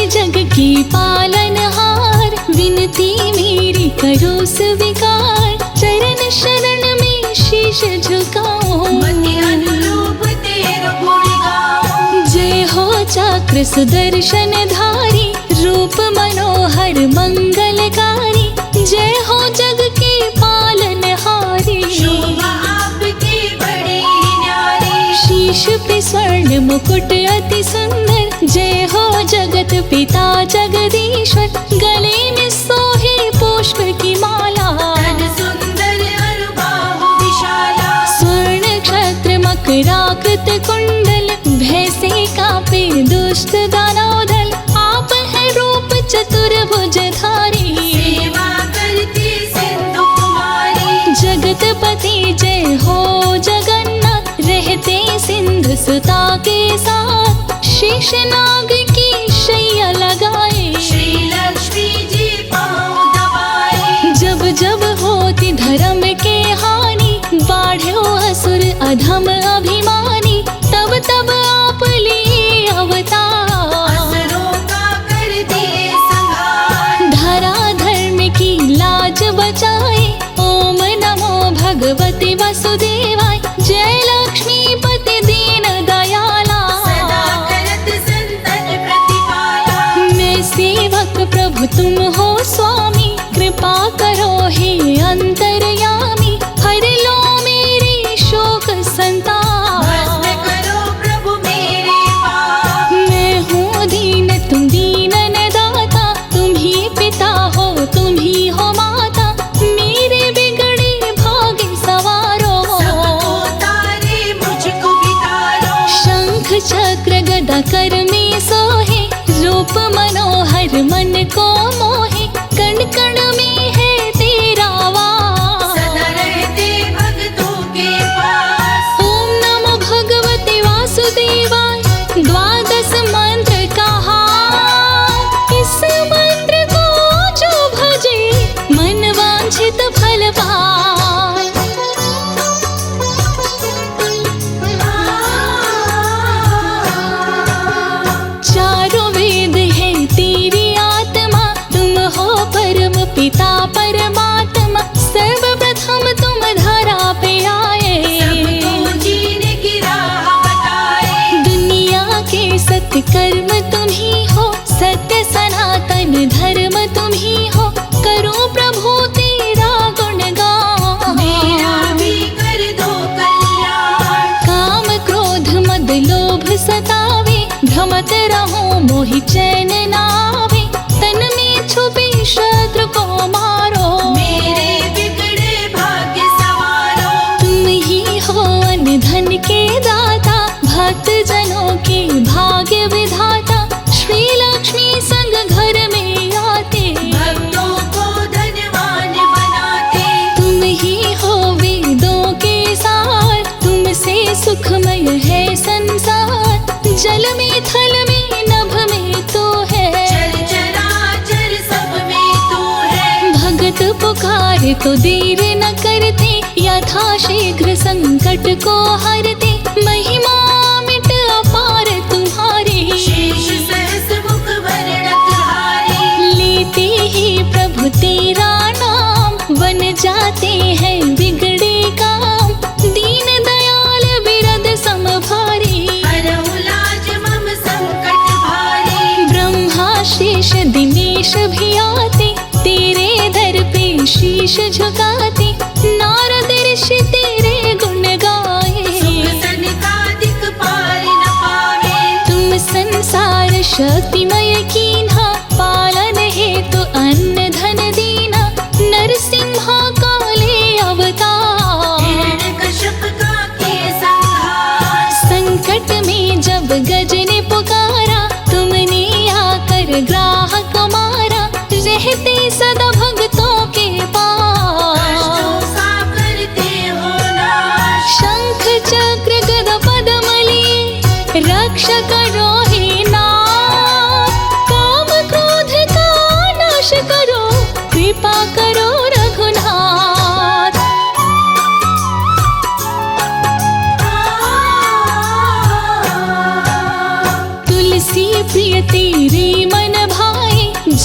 जग की पालनहार, विनती मेरी करो स्वीकार, चरण शरण में शीश झुकाओ, मति अनुरूप तेरो गुण गाओ। जय हो चक्र सुदर्शन धारी, रूप मनोहर मंगलकारी, जय हो जग के पालनहारी, शोभा आपकी बड़ी न्यारी। शीश पे स्वर्ण मुकुट अति सुंदर, जय हो जगत पिता जगदीश्वर, गले में सोहे पुष्प की माला, तन सुंदर अनुबाहु विशाला। स्वर्ण क्षत्र मकराकृत कुंडल, भय से कांपे दुष्ट दानवदल, आप है रूप चतुर्भुजधारी, सेवा करती सिंधु कुमारी। जगतपति जय हो जगन्नाथ, रहते सिंधु सुता के साथ, शेषनाग की शैया लगाए, श्री लक्ष्मी जी पाँव दबाए। जब जब होती धर्म के हानि, बाढ़ो असुर अधम अभिमानी, तब तब आप लिए अवतार, असुरों का कर दिए संहार। धरा धर्म की लाज बचाए, ओम नमो भगवते वसुदेवाय, जय लक्ष्मीपति दीन दयाला, सदा करत संतन प्रतिपाला। मैं सेवक प्रभु तुम हो स्वामी, कृपा करो हे अंतर्यामी, हर लो मेरे शोक संताप, भस्म करो प्रभु मेरे पाप। मैं हूँ दीन तुम दीनन दाता, तुम ही पिता हो तुम ही हो माता, मेरे बिगड़े भाग्य सवारो, सबको तारे मुझको बितारो। शंख चक्र गदा कर में सोहे, रूप मनोहर मन को मोहे, कण कण में है तेरा वास, सदा रहते भक्तों के पास। ओम नमो भगवते वासुदेवाय, द्वादश मंत्र कहा, इस मंत्र को जो भजे, मन वांछित फल पाए। चारों वेद है तेरी आत्मा, तुम हो परम पिता परमात्मा, सर्वप्रथम तुम धरा पे आए, सबको जीने की राह बताए। दुनिया के सत्य कर्म तुम ही हो, सत्य सनातन धर्म तुम ही हो, करो प्रभु तेरा गुणगान, मेरा भी कर दो कल्याण। काम क्रोध मद लोभ सतावे, भ्रमत रहो मोहि चैन नावे, तन में छुपे शत्रु को मारो, मेरे बिगड़े भाग्य सवारो। तुम ही हो अन्न धन के दाता, भक्त जनों के भाग्य विधाता, श्री लक्ष्मी संग घर में आते, भक्तों को धनवान बनाते। तुम ही हो वेदों के सार, तुमसे सुखमय है संसार, जल में थल में नभ में तो है, चल चराचर सब में तू है। भगत पुकार तो देर न करते, यथा शीघ्र संकट को हरते, महिमा मिट अपार तुम्हारी, शेष सहस मुख वर्णत हारे। लेते ही प्रभु तेरा नाम, बन जाते हैं बिगड़े काम, दीन दयाल बिरद समभारी, हरहु लाज मम संकट भारी। ब्रह्मा शेष दिनेश भी आते, तेरे दर पे शीश झुकाते, नारद ऋषि तेरे गुण गाए, सुख सनकादिक पार न पावे। तुम संसार शक्तिमय कीन्हा, पालन हेतु अन्न धन दीना, नरसिंहा काले अवतार, हिरण्यकश्यप का किए संहार। संकट में जब गज ने पुकारा, तुमने आकर ग्राहक मारा, रहते सदा भक्तों के पास, कष्टों का करते हो नाश। शंख चक्र गदा पद्म लिए, रक्षा करो हे नाथ, काम क्रोध का नाश करो, कृपा करो रघुनाथ। तुलसी प्रिय तेरे मन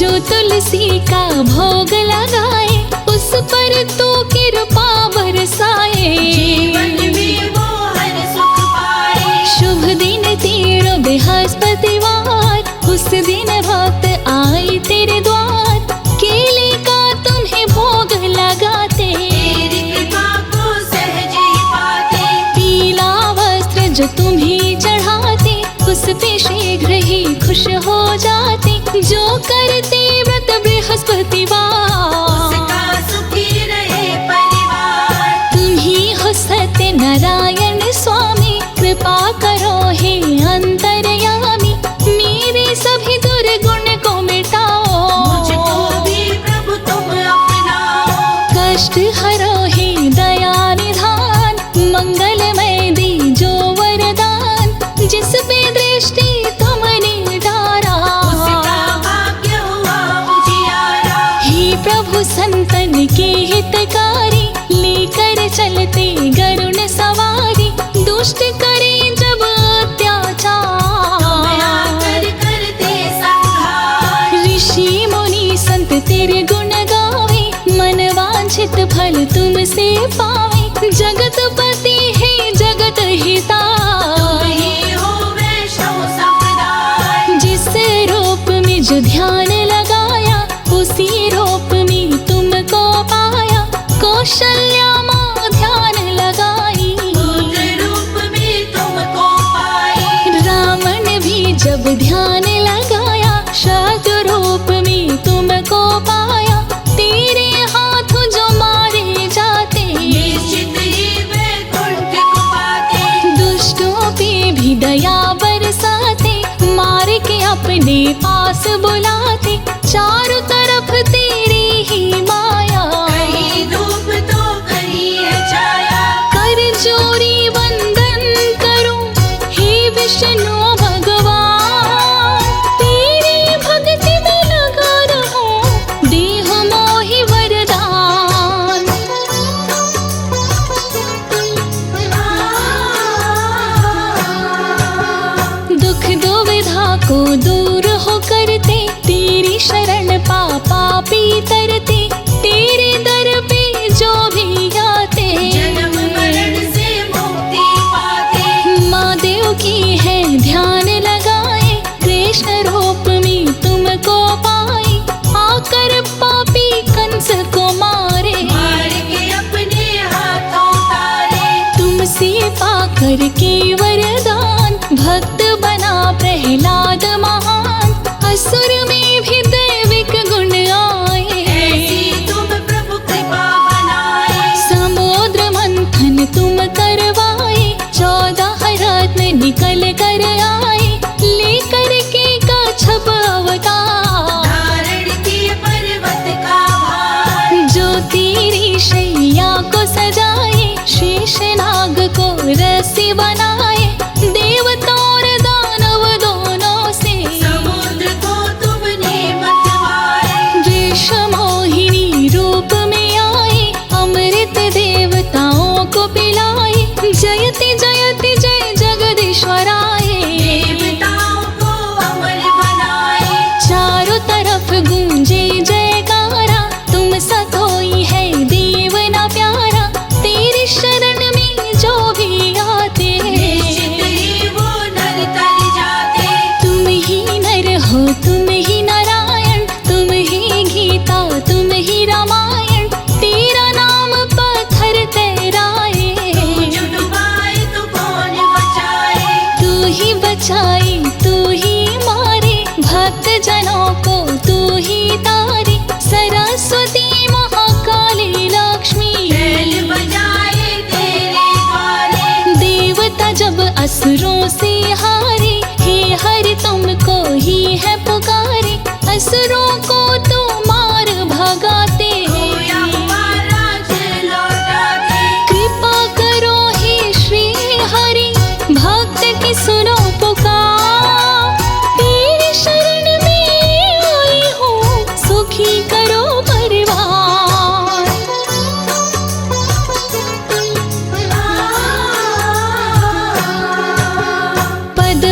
जो तुलसी का भोग लगाए उस पर तो कृपा बरसाए। जीवन में वो हर सुख पाए। शुभ दिन तेरो बृहस्पतिवार, उस दिन भक्त आए तेरे द्वार। केले का तुम्हें भोग लगाते, तेरी कृपा को सहज ही पाते। पीला वस्त्र जो तुम्हें चढ़ाते, उस पे शीघ्र ही खुश हो जाते। जो करते व्रत बृहस्पतिवार, उसका सुखी रहे परिवार। तुम ही हो सत्य नारायण स्वामी, कृपा करो हे अंतर्यामी। मेरे सभी दुर्गुण को मिटाओ, मुझको भी प्रभु तुम अपनाओ। कष्ट हरो हे दया निधान, मंगलमय दीजो वरदान। जिस पे दृष्टि तुमने डारा, उसका भाग्य हुआ उजियारा। हे प्रभु संतन के हितकारी, लेकर चलते गरुण सवारी। दुष्ट करे जब अत्याचार, आकर करते संहार। ऋषि मुनि संत तेरे गुण गावे, मन वांछित फल तुमसे पावे। जगतपति है जगत हिता, तुम हो वैष्णव संप्रदाय। जिस रूप में जो ध्यान लगाया, उसी रूप में तुमको पाया। कौशल्या माँ ध्यान लगाई, पुत्र रूप में तुमको पाए। रावण भी जब ध्यान लगाया, शत्रु रूप में तुमको पाया। तेरे हाथ जो मारे जाते, निश्चित ही वैकुंठ को पाते। दुष्टों पे भी दया बरसाते, मार के अपने पास बुलाते। चारों तरफ तेरी ही माया, कहीं धूप तो कहीं है छाया। कर जोरी वंदन करूं हे विष्णु भगवान। तेरी भक्ति में लगा रहूं, देह मोहि वरदान। दुख दुविधा को दूर हो करते, तेरी शरण पापी तरते। तेरे दर पे जो भी आते, जन्म मरण से मुक्ति पाते। माँ देव की है ध्यान लगाए, कृष्ण रूप में तुमको पाए। आकर पापी कंस को मारे, मार के अपने हाथों तारे। तुमसे पाकर के वरदान, भक्त बना प्रहलाद महान। असुर में भी दैविक गुण आए, ऐसी तुम प्रभु कृपा बनाए। समुद्र मंथन तुम करवाए। 14 रत्न निकल कर आए, लेकर के कच्छप अवतार। धारण किए पर्वत का भार। जो तेरी शैया को सजाए, शेषनाग को रस्सी बनाए। देवता और दानव दोनों से, समुद्र को तुम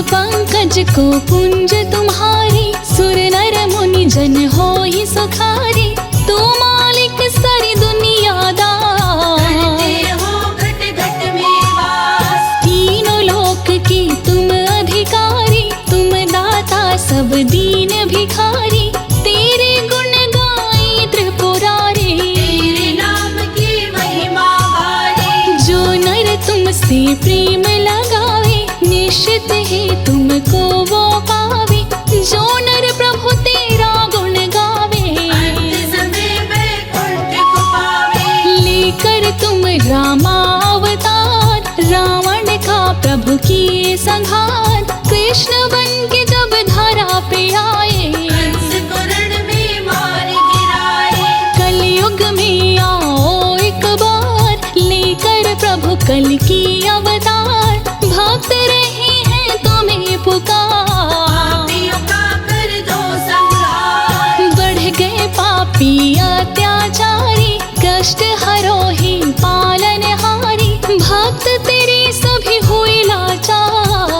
पंकज को कुंज तुम्हारे, सुर नर मुनि जन हो ही सुखारे। तू मालिक सारी दुनिया करते हो घट घट में वास। तीनों लोक के तुम अधिकारी, तुम दाता सब दीन भिखारी। तेरे गुण गाए त्रिपुरारी, तेरे नाम की महिमा गाए। जो नर तुमसे प्रेम लगावे, निश्चित ही तुमको वो पावे। जो नर प्रभु तेरा गुण गावे, अंत समय वैकुंठ को पावे। लेकर तुम रामावतार, रावण का प्रभु किए संहार। कृष्ण बन के जब धरा पे आए, कंस को रण में मार गिराए। कलयुग में आओ एक बार, लेकर प्रभु कल की अवतार। भक्त रहे हैं तुम्हें पुकार, पापियों का कर दो संहार। बढ़ गए पापी अत्याचारी, कष्ट हरो ही पालनहारी। भक्त तेरे सभी हुए लाचार,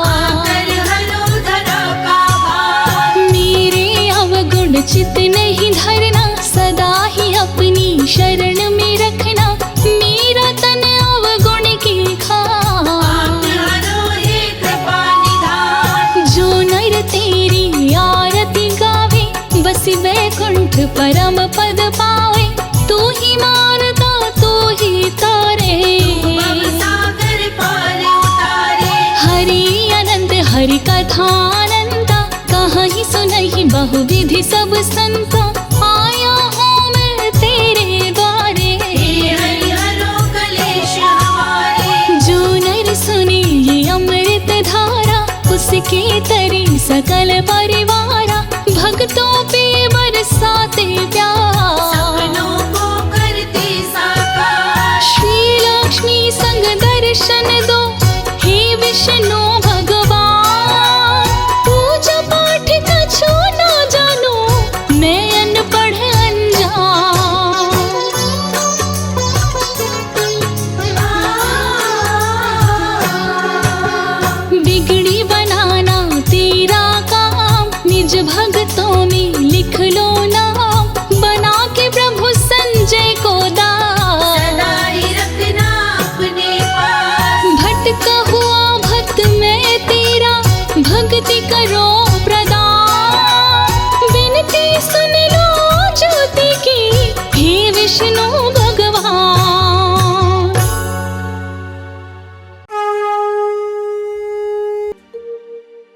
आकर हरो धरा का भार। मेरे अवगुण चित नहीं धरना, सदा ही अपनी शरण में रखना। मेरा तन अवगुण की खान, आप हरो हे कृपा निधान। जो नर तेरी आरती गावे, बसी वैकुंठ परम पद पावे। तू ही मारता तू ही तारे, भव सागर पार उतारे। हरि अनंत हरि कथानंता, कहीं सुनहि बहुविधि सब संता। आया हूँ मैं तेरे द्वारे, हे हरि हरो कलेश हमारे। जो नर सुने ये अमृत धारा, उसके तरे सकल परिवारा। भक्तों पे बरसाते प्यार, सपनों को करते साकार। श्री लक्ष्मी संग दर्शन दो, हे विष्णु भगवान। पूजा पाठ कछु न जानो, मैं अनपढ़ अनजान। बिगड़ी बनाना तेरा काम, निज भक्तों में लिख लो नाम। बना के प्रभु संजय को दास, सदा ही रखना अपने पास। भटका हुआ भक्त मैं तेरा, भक्ति करो प्रदान। विनती सुन लो ज्योति की, हे विष्णु